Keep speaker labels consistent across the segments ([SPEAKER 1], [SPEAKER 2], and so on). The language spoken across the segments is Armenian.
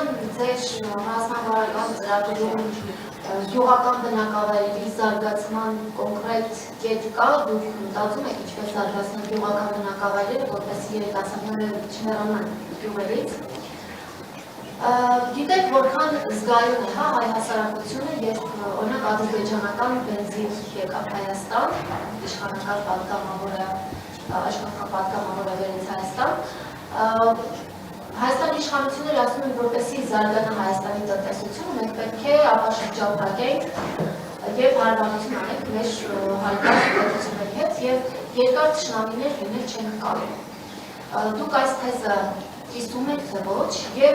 [SPEAKER 1] Ուրեմն ձեր հանրահասկան ծրագրում գյուղական բնակավայրերի զարգացման կոնկրետ կետ կա, դուք մտածում եք ինչպես զարգացնել գյուղական բնակավայրերը, որպեսզի երիտասարդները չհեռանան գյուղերից։ Գիտեք, որքան զգայուն է հայ հասարակությունը, երբ օրինակ ադրբեջանական բենզին եկավ Հայաստան, իշխանական պատգամավորը վերից Հայաստան, Հայաստանի իշխանությունները ասում են, որպեսզի զարգանա Հայաստանի տնտեսությունը, մենք պետք է ապաշրջապատենք եւ հարաբերություն անենք մեր հարգած պետությունների հետ եւ երկար թշնամիներ լինել չեն կարող։ Դուք այս թեզը կիսում եք թե ոչ եւ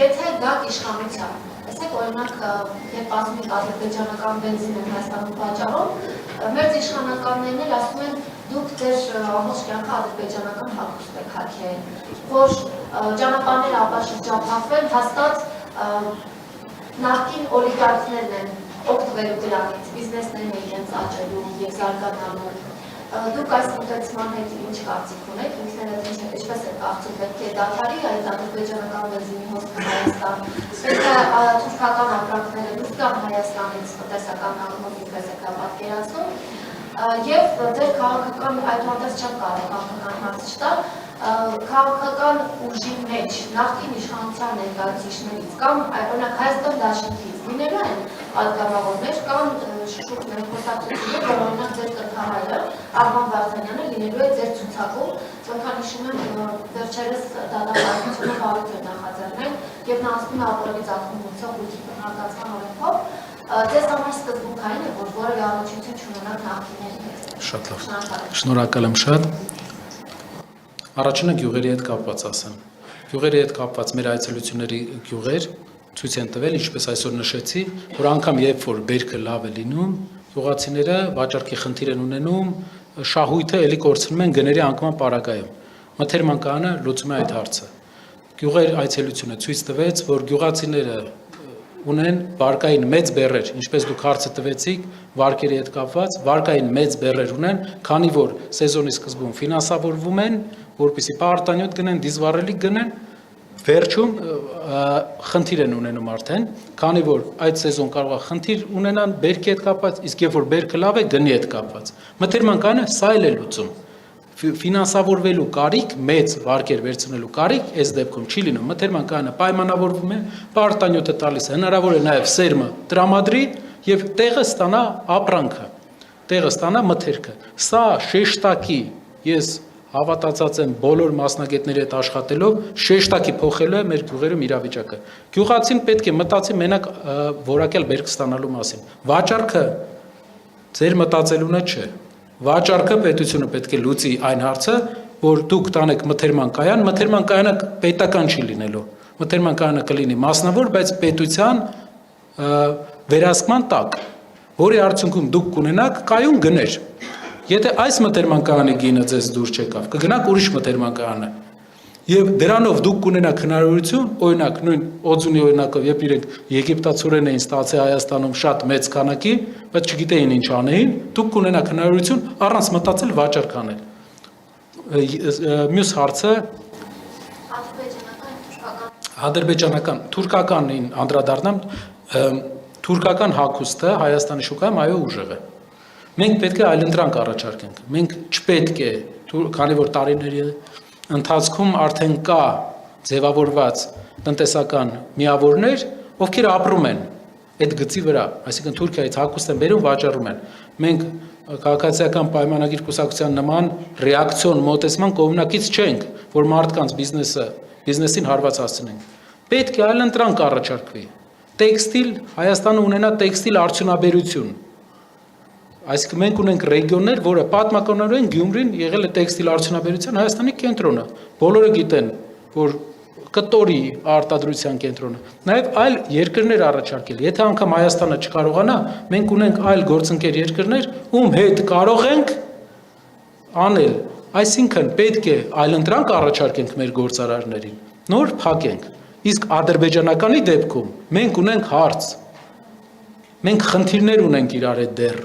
[SPEAKER 1] եթե գաք իշխանության, տեսեք օրինակ երբ ասում եք ադրբեջանական բենզին են Հայաստանում վաճառում, մեր իշխանականներն էլ ասում են դուք ձեր ամբողջ կյանքը ադրբեջանական հագուստ եք հագել, որ ճանապարհները ապաշրջապատվեն, հաստատ նախկին օլիգարխներն են օգտվելու դրանից, բիզնեսներն են իրենց աճելու եւ զարգանալու։ Դուք այս մոտեցման հետ ինչ կարծիք ունեք, ինքներդ ինչպես եք կարծում, պետք է դադարի այդ ադրբեջանական բենզինի հոսքը Հայաստան, պետք է թուրքական ապրանքները դուրս գան Հայաստանից տնտեսական առումով ինչպես եք պատկերացնում, եւ ձեր քաղաքական այդուհանդերձ չեմ կարող քաղաքական հարց չտալ, քաղաքական ուժի մեջ նախկին իշխանության ներկայացուցիչներից կամ օրինակ Հայաստան դաշնքից լինելու են պատգամավորներ կամ շուշուկներ, խոսակցություններ, որ օրինակ ձեր տնօրենը Արման Վարդանյանը լինելու է ձեր ցուցակում, որքան հիշում եմ վերջերս դատապարտությունը բարդ էր նախաձեռնել եւ նա ասում է ապօրինի ծագումով ույթի բնակացման օրենքով ձեզ համար սկզբունքային է, որ որևէ առողջություն չունենաք նախկինների հետ։
[SPEAKER 2] Շատ լավ։ Շնորհակալ եմ շատ։ Առաջինը գյուղերի հետ կապված ասեմ։ Գյուղերի հետ կապված մեր այցելությունների գյուղեր ցույց են տվել, ինչպես այսօր նշեցի, որ անգամ երբ որ բերքը լավ է լինում, գյուղացիները վաճառքի խնդիր են ունենում, շահույթը էլի կորցնում են գների անկման պարագայում։ Մթերմանկանը լուծում է այդ հարցը։ Գյուղեր այցելությունը ցույց տվեց, որ գյուղացիները ունեն վարկային մեծ բեռեր, ինչպես դուք հարցը տվեցիք, վարկերի հետ կապված, վարկային մեծ բեռեր ունեն, քանի որ սեզոնի սկզբում ֆինանսավորվում են, որպեսզի պարտանյութ գնեն, դիզվառելիք գնեն, վերջում խնդիր են ունենում արդեն, քանի որ այդ սեզոն կարող է խնդիր ունենան բերքի հետ կապված, իսկ երբ որ բերքը լավ է, գնի հետ կապված։ Մթերմանկանը սա էլ է լուծում։ Ֆինանսավորվելու կարիք, մեծ վարկեր վերցնելու կարիք այս դեպքում չի լինում։ Մթերմանկանը պայմանավորվում է, պարտանյութը տալիս է, հնարավոր է նաև սերմը տրամադրի եւ տեղը ստանա ապրանքը, տեղը ստանա մթերքը։ Սա շեշտակի, ես հավատացած եմ բոլոր մասնագետների հետ աշխատելով, շեշտակի փոխելու է մեր գյուղերում իրավիճակը։ Գյուղացին պետք է մտածի մենակ որակյալ բերք ստանալու մասին։ Վաճառքը ձեր մտածելունը չէ։ Վաճառքը պետությունը պետք է լուծի այն հարցը, որ դուք տանեք մթերմանկայան, մթերմանկայանը պետական չի լինելու։ Մթերմանկայանը կլինի մասնավոր, բայց պետության վերահսկման տակ, որի արդյունքում դուք կունենաք կայուն գներ։ Եթե այս մթերմանկայանի գինը ձեզ դուր չեկավ, կգնաք ուրիշ մթերմանկայանը։ Եվ դրանով դուք կունենաք հնարավորություն, օրինակ նույն Օձունի օրինակով, երբ իրենք եգիպտացորեն էին ստացել Հայաստանում շատ մեծ քանակի, բայց չգիտեին ինչ անեին, դուք կունենաք հնարավորություն առանց մտածել վաճառք անել։ Մյուս հարցը ադրբեջանական, թուրքականին անդրադառնամ, թուրքական հագուստը Հայաստանի շուկայում այո ուժեղ է։ Մենք պետք է այլընտրանք առաջարկենք։ Մենք չպետք է, քանի որ տարիների ընթացքում արդեն կա ձևավորված տնտեսական միավորներ, ովքեր ապրում են այդ գծի վրա, այսինքն Թուրքիայից հագուստ են բերում, վաճառում են։ Մենք քաղաքացիական պայմանագիր կուսակցության նման ռեակցիոն մոտեցման կողմնակից չենք, որ մարդկանց բիզնեսին հարված հասցնենք։ Պետք է այլընտրանք առաջարկվի։ Տեքստիլ, Հայաստանը ունենա տեքստիլ արդյունաբերություն։ Այսինքն մենք ունենք ռեգիոններ, որը պատմականորեն Գյումրին եղել է տեքստիլ արդյունաբերության Հայաստանի կենտրոնը։ Բոլորը գիտեն, որ կտորի արտադրության կենտրոնը, նաև այլ երկրներ առաջարկել։ Եթե անգամ Հայաստանը չկարողանա, մենք ունենք այլ գործընկեր երկրներ, ում հետ կարող ենք անել։ Այսինքն պետք է այլընտրանք առաջարկենք մեր գործարարներին, նոր փակենք։ Իսկ ադրբեջանականի դեպքում մենք ունենք հարց։ Մենք խնդիրներ ունենք իրար հետ դեռ։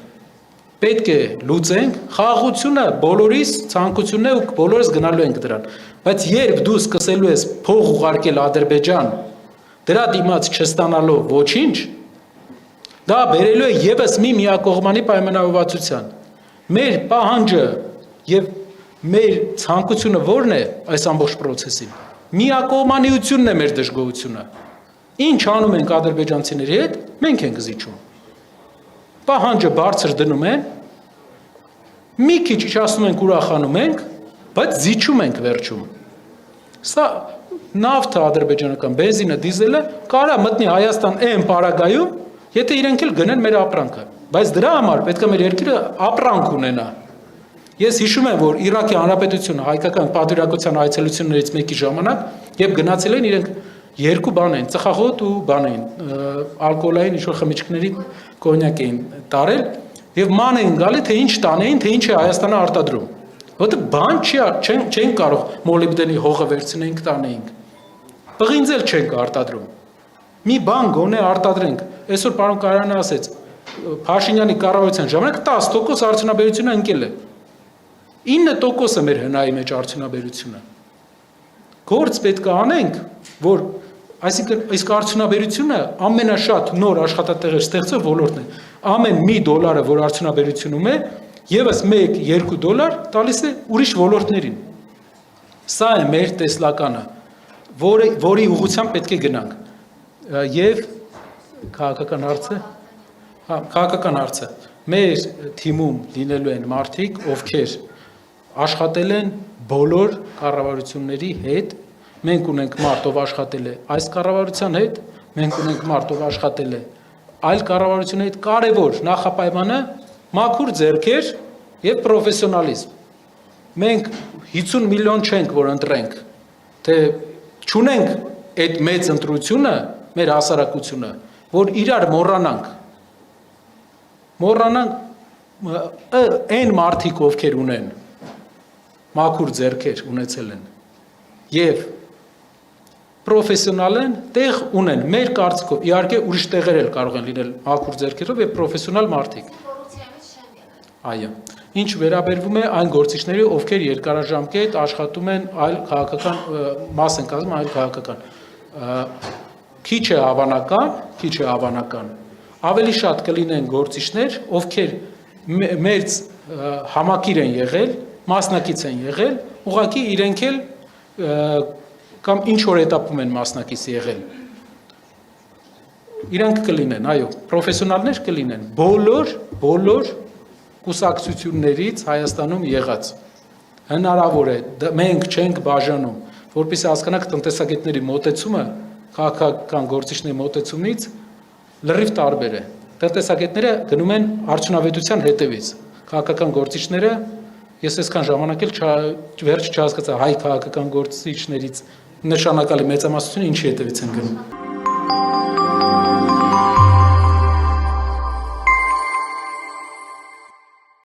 [SPEAKER 2] Պետք է լուծենք, խաղաղությունը բոլորիս ցանկությունն է ու բոլորս գնալու ենք դրան։ Բայց երբ դու սկսելու ես փող ուղարկել Ադրբեջան, դրա դիմաց չստանալով ոչինչ, դա բերելու է եւս մի միակողմանի պայմանավորվածության։ Մեր պահանջը եւ մեր ցանկությունը ո՞րն է այս ամբողջ process-ին։ Միակողմանիությունն է մեր դժգոհությունը։ Ինչ անում ենք ադրբեջանցիների հետ, մենք ենք զիջում։ Պահանջը բարձր դնում են, մի քիչ իջացնում ենք, ուրախանում ենք, բայց զիջում ենք վերջում։ Սա նավթը ադրբեջանական, բենզինը, դիզելը կարա մտնի Հայաստան այն պարագայում, եթե իրենք էլ գնեն մեր ապրանքը, բայց դրա համար պետք է մեր երկիրը ապրանք ունենա։ Ես հիշում եմ, որ Իրաքի Հանրապետությունը հայկական պատվիրակության այցելություններից մեկի ժամանակ, երբ գնացել են իրենք երկու բան են, ծխախոտ ու բան են, ալկոհոլային ինչ-որ խմիչքների կոնյակ էին տարել եւ ման էին գալի, թե ինչ տանեին, թե ինչ է Հայաստանը արտադրում։ Որտե բան չեն կարող մոլիբդենի հողը վերցնենք տանեինք։ Պղինձել չենք արտադրում։ Մի բան գոնե արտադրենք։ Այսօր պարոն Կարյանը ասեց, Փաշինյանի կառավարության ժամանակ 10% արդյունաբերությունը ընկել է։ 9% է մեր հնայի մեջ արդյունաբերությունը։ Գործ պետք է անենք, որ այսինքն իսկ արդյունաբերությունը ամենաշատ նոր աշխատատեղեր ստեղծող ոլորտն է։ Ամեն $1, որ արդյունաբերությունում է, եւս $1-2 տալիս է ուրիշ ոլորտներին։ Սա է մեր տեսլականը, որի ուղղությամբ պետք է գնանք։ Եվ քաղաքական հարցը, քաղաքական հարցը։ Մեր թիմում լինելու են մարդիկ, ովքեր աշխատել են բոլոր կառավարությունների հետ, մենք ունենք մարդ, ով աշխատել է այս կառավարության հետ, մենք ունենք մարդ, ով աշխատել է այլ կառավարությունների հետ, կարևոր նախապայմանը մաքուր ձեռքեր եւ պրոֆեսիոնալիզմ։ Մենք 50 միլիոն չենք, որ ընտրենք, թե չունենք այդ մեծ ընտրությունը, մեր հասարակությունը, որ իրար մոռանանք այն մարդիկ, ովքեր ունեն մաքուր ձեռքեր ունեցել են եւ պրոֆեսիոնալ են, տեղ ունեն մեր կարծիքով, իհարկե ուրիշ տեղեր էլ կարող են լինել մաքուր ձեռքերով եւ պրոֆեսիոնալ մարդիկ։ Այո, ինչ վերաբերվում է այն գործիչների, ովքեր երկարաժամկետ աշխատում են այլ քաղաքական մաս են կազմում այլ քաղաքական։ Քիչ է հավանական, ավելի շատ կլինեն գործիչներ, ովքեր մեծ համակիր են եղել, մասնակից են եղել, ուղղակի իրենք էլ կամ ինչ որ этаպում են մասնակից եղել։ Իրանք կլինեն, այո, պրոֆեսիոնալներ կլինեն, բոլոր կուսակցություններից Հայաստանում եղած։ Հնարավոր է, մենք չենք բաժանում, որպեսզի հասկանանք տնտեսագետների մոտեցումը քաղաքական գործիչների մոտեցումից լրիվ տարբեր է։ Տնտեսագետները գնում են արդյունավետության հետևից, քաղաքական գործիչները ես այսքան ժամանակ էլ վերջ չհասկացա հայ քաղաքական գործիչներից նշանակալի մեծամասնությունը ինչի հետևից են գնում։